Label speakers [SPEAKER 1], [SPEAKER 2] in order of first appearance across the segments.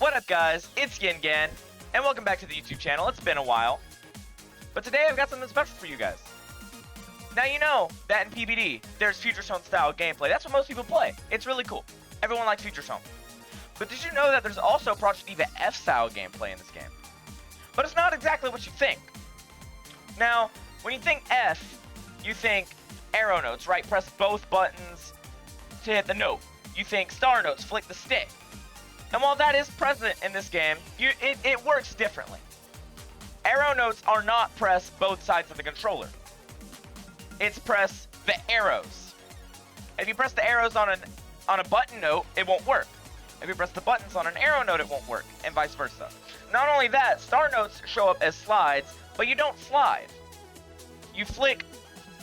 [SPEAKER 1] What up, guys? It's Yingan, and welcome back to the YouTube channel. It's been a while, but today I've got something special for you guys. Now, you know that in PPD, there's Future Tone style gameplay. That's what most people play. It's really cool. Everyone likes Future Tone. But did you know that there's also Project Diva F style gameplay in this game? But it's not exactly what you think. Now, when you think F, you think arrow notes, right? Press both buttons to hit the note. You think star notes, flick the stick. And while that is present in this game, it works differently. Arrow notes are not press both sides of the controller. It's press the arrows. If you press the arrows on a button note, it won't work. If you press the buttons on an arrow note, it won't work, and vice versa. Not only that, star notes show up as slides, but you don't slide. You flick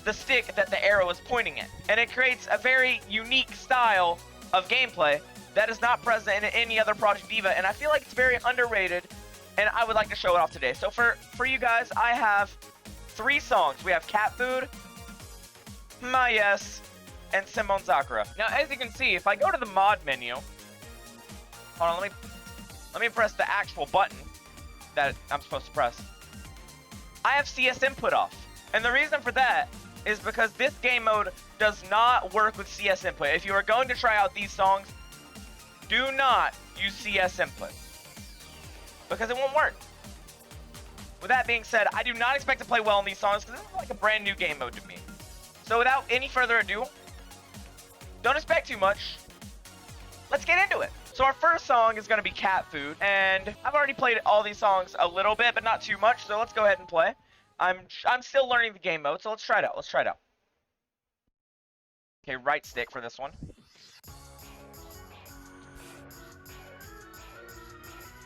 [SPEAKER 1] the stick that the arrow is pointing at, and it creates a very unique style of gameplay that is not present in any other Project Diva, and I feel like it's very underrated, and I would like to show it off today. So for you guys, I have 3 songs. We have Cat Food, My Yes, and Simon Sakura. Now, as you can see, if I go to the mod menu, hold on, let me press the actual button that I'm supposed to press. I have CS input off, and the reason for that is because this game mode does not work with CS input. If you are going to try out these songs, do not use CS input, because it won't work. With that being said, I do not expect to play well in these songs, because this is like a brand new game mode to me. So without any further ado, don't expect too much. Let's get into it. So our first song is going to be Cat Food, and I've already played all these songs a little bit, but not too much, so let's go ahead and play. I'm still learning the game mode, so let's try it out. Let's try it out. Okay, right stick for this one.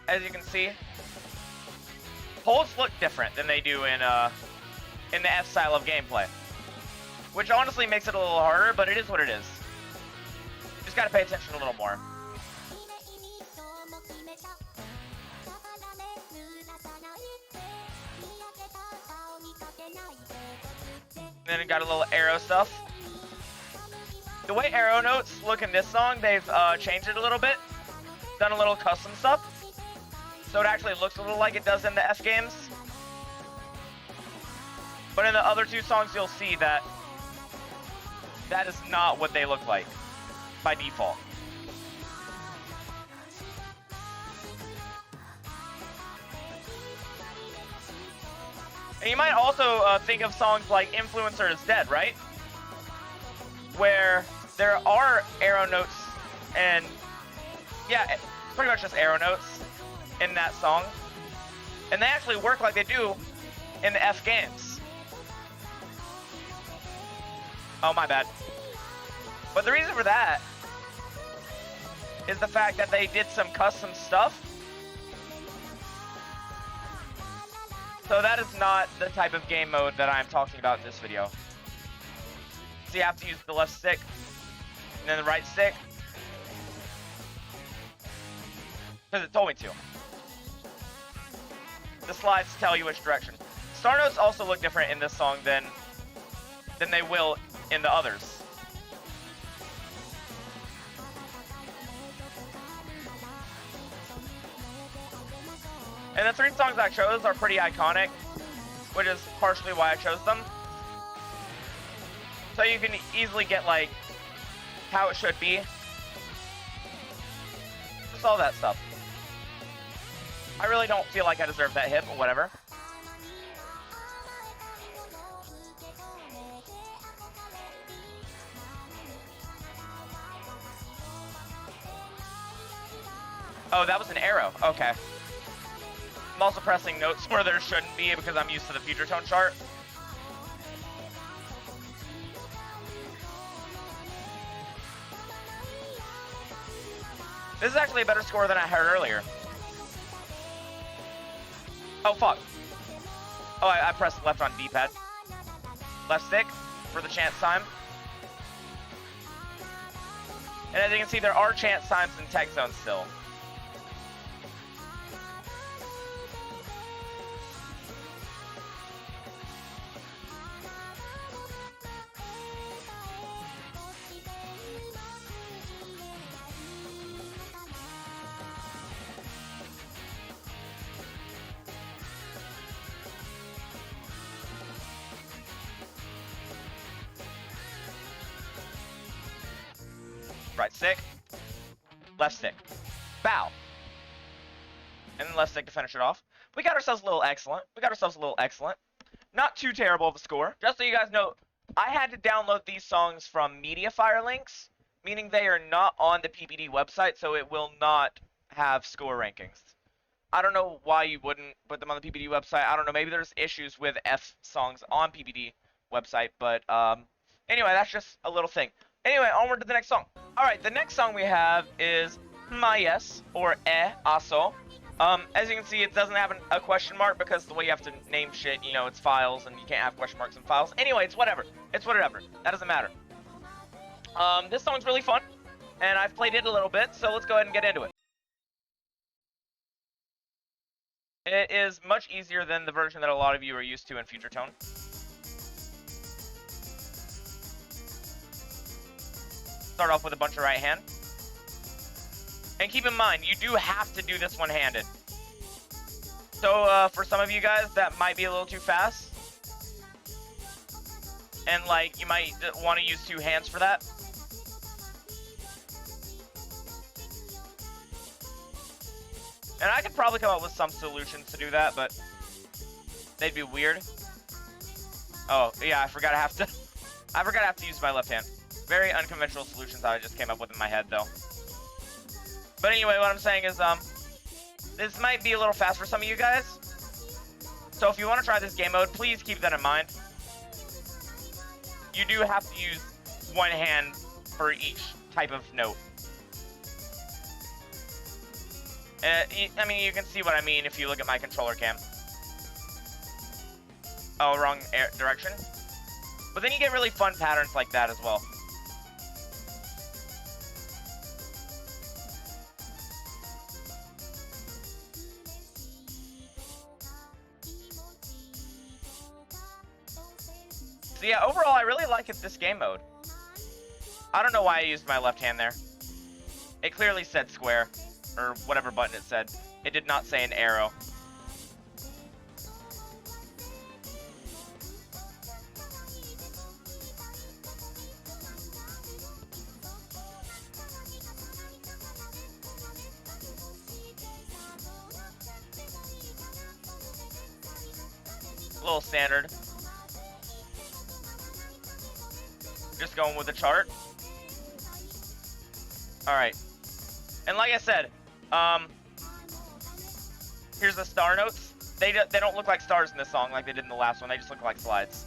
[SPEAKER 1] As you can see, holds look different than they do in the F style of gameplay, which honestly makes it a little harder, but it is what it is. Just gotta pay attention a little more. Then it got a little arrow stuff. The way arrow notes look in this song, they've changed it a little bit, done a little custom stuff, so it actually looks a little like it does in the F games. But in the other 2 songs, you'll see that that is not what they look like by default. And you might also think of songs like Influencer is Dead, right? Where there are arrow notes, and yeah, pretty much just arrow notes in that song. And they actually work like they do in the F games. Oh, my bad. But the reason for that is the fact that they did some custom stuff. So that is not the type of game mode that I'm talking about in this video. So you have to use the left stick and then the right stick, because it told me to. The slides tell you which direction. Star notes also look different in this song than they will in the others. And the 3 songs I chose are pretty iconic, which is partially why I chose them. So you can easily get, like, how it should be. Just all that stuff. I really don't feel like I deserve that hit, but whatever. Oh, that was an arrow. Okay. I'm also pressing notes where there shouldn't be because I'm used to the Future Tone chart. This is actually a better score than I heard earlier. Oh, fuck. Oh, I pressed left on D-pad. Left stick for the chance time. And as you can see, there are chance times in tech zones still. right stick, left stick, bow, and then left stick to finish it off. We got ourselves a little excellent. Not too terrible of a score. Just so you guys know, I had to download these songs from MediaFire links, meaning they are not on the PPD website, so it will not have score rankings. I don't know why you wouldn't put them on the PPD website. I don't know, maybe there's issues with F songs on PPD website, but anyway, that's just a little thing. Anyway, onward to the next song. Alright, the next song we have is Mayes, or Aso. As you can see, it doesn't have a question mark because the way you have to name shit, you know, it's files, and you can't have question marks in files. Anyway, it's whatever. It's whatever. That doesn't matter. This song's really fun, and I've played it a little bit, so let's go ahead and get into it. It is much easier than the version that a lot of you are used to in Future Tone. Start off with a bunch of right hand. And keep in mind, you do have to do this one-handed. So, for some of you guys, that might be a little too fast. And, like, you might want to use two hands for that. And I could probably come up with some solutions to do that, but they'd be weird. Oh, yeah, I forgot I have to use my left hand. Very unconventional solutions that I just came up with in my head, though. But anyway, what I'm saying is, this might be a little fast for some of you guys. So if you want to try this game mode, please keep that in mind. You do have to use one hand for each type of note. I mean, you can see what I mean if you look at my controller cam. Oh, wrong direction. But then you get really fun patterns like that as well. So yeah, overall, I really like this game mode. I don't know why I used my left hand there. It clearly said square, or whatever button it said. It did not say an arrow. A little standard. Just going with the chart. Alright. And like I said, here's the star notes. They don't look like stars in this song like they did in the last one. They just look like slides.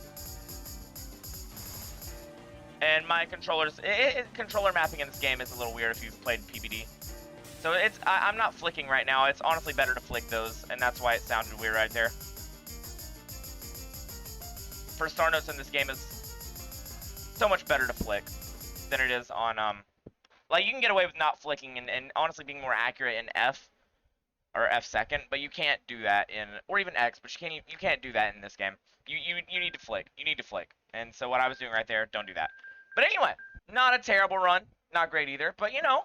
[SPEAKER 1] And my controllers, controller mapping in this game is a little weird if you've played PPD. So I'm not flicking right now. It's honestly better to flick those, and that's why it sounded weird right there. For star notes in this game is so much better to flick than it is on, like, you can get away with not flicking and honestly being more accurate in F, or F second, but you can't do that in, or even X, but you can't do that in this game. You need to flick. You need to flick. And so what I was doing right there, don't do that. But anyway, not a terrible run, not great either, but you know,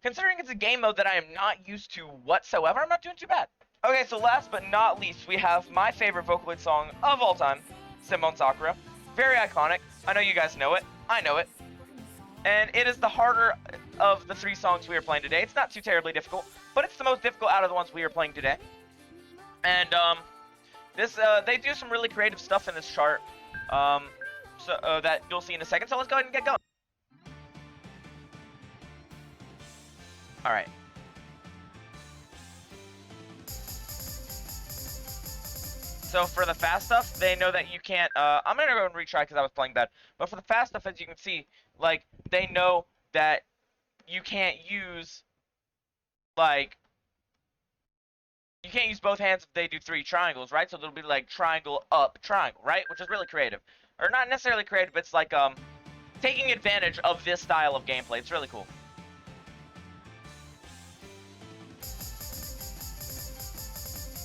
[SPEAKER 1] considering it's a game mode that I am not used to whatsoever, I'm not doing too bad. Okay, so last but not least, we have my favorite Vocaloid song of all time, Simone Sakura. Very iconic. I know you guys know it. I know it. And it is the harder of the three songs we are playing today. It's not too terribly difficult, but it's the most difficult out of the ones we are playing today. And they do some really creative stuff in this chart, that you'll see in a second. So let's go ahead and get going. All right. So for the fast stuff, they know that you can't, I'm gonna go and retry because I was playing bad. But for the fast stuff, as you can see, like, they know that you can't use, like, you can't use both hands if they do three triangles, right? So it'll be like triangle, up, triangle, right? Which is really creative. Or not necessarily creative, but it's like, taking advantage of this style of gameplay. It's really cool.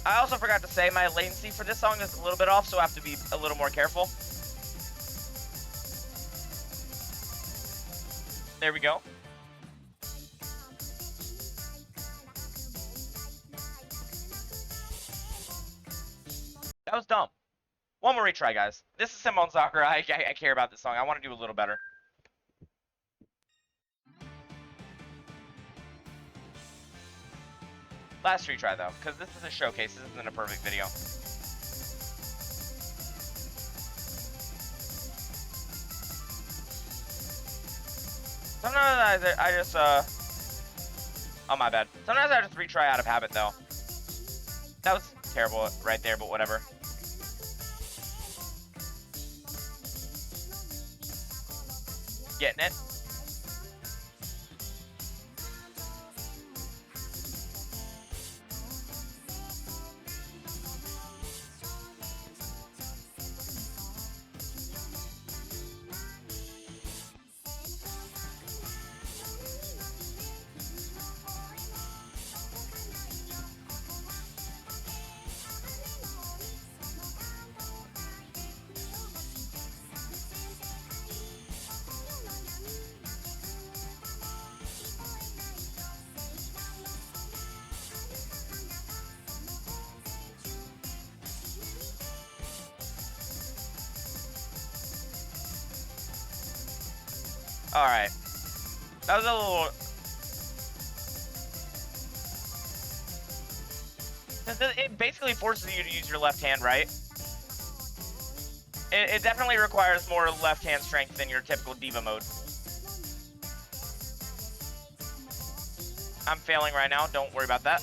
[SPEAKER 1] I also forgot to say my latency for this song is a little bit off, so I have to be a little more careful. There we go. That was dumb. One more retry, guys. This is Simone Sakura. I care about this song. I want to do a little better. Last retry though, because this is a showcase. This isn't a perfect video. Sometimes I just oh my bad. Sometimes I just retry out of habit though. That was terrible right there, but whatever. Getting it. Alright. That was a little... It basically forces you to use your left hand, right? It definitely requires more left hand strength than your typical Diva mode. I'm failing right now, don't worry about that.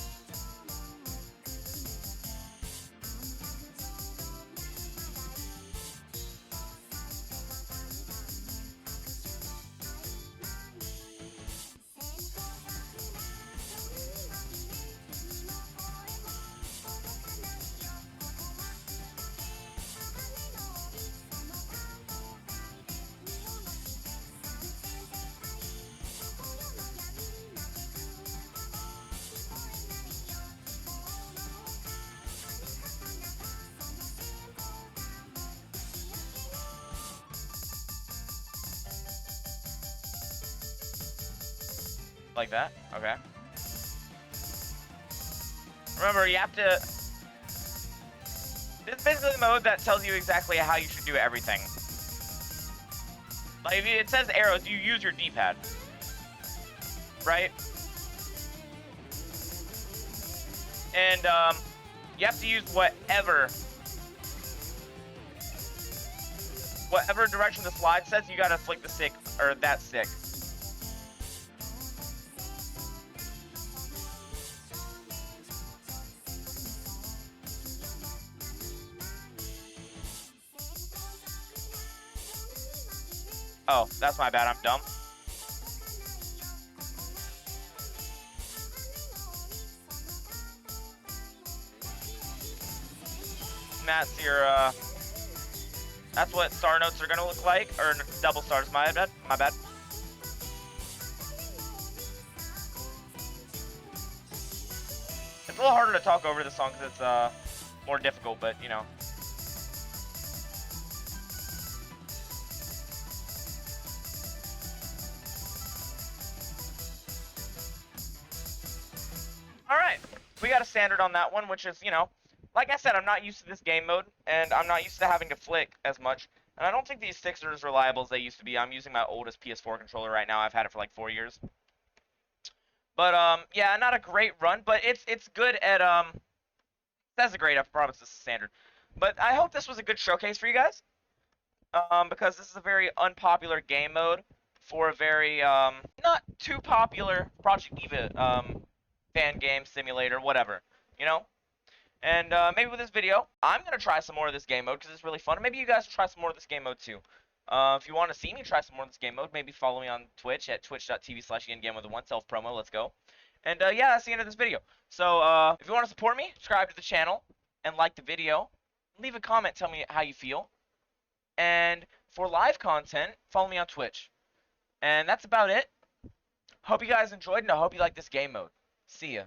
[SPEAKER 1] Like that? Okay. Remember, you have to... This is basically the mode that tells you exactly how you should do everything. Like, if it says arrows, you use your D-pad. Right? And, you have to use whatever direction the slide says, you gotta flick the stick, or that stick. Oh, that's my bad, I'm dumb. And that's your, that's what star notes are gonna look like, or double stars, my bad, my bad. It's a little harder to talk over this song because it's, more difficult, but, you know. Alright, we got a standard on that one, which is, you know, like I said, I'm not used to this game mode, and I'm not used to having to flick as much, and I don't think these sticks are as reliable as they used to be. I'm using my oldest PS4 controller right now. I've had it for like 4 years. But, yeah, not a great run, but it's good at, that's a great, I promise this is standard. But I hope this was a good showcase for you guys, because this is a very unpopular game mode for a very, not too popular Project Diva, fan game, simulator, whatever, you know? And maybe with this video, I'm going to try some more of this game mode because it's really fun. Maybe you guys will try some more of this game mode too. If you want to see me try some more of this game mode, maybe follow me on Twitch at twitch.tv/Yingan with a 1 self-promo. Let's go. And yeah, that's the end of this video. So if you want to support me, subscribe to the channel and like the video. Leave a comment, tell me how you feel. And for live content, follow me on Twitch. And that's about it. Hope you guys enjoyed, and I hope you like this game mode. See ya.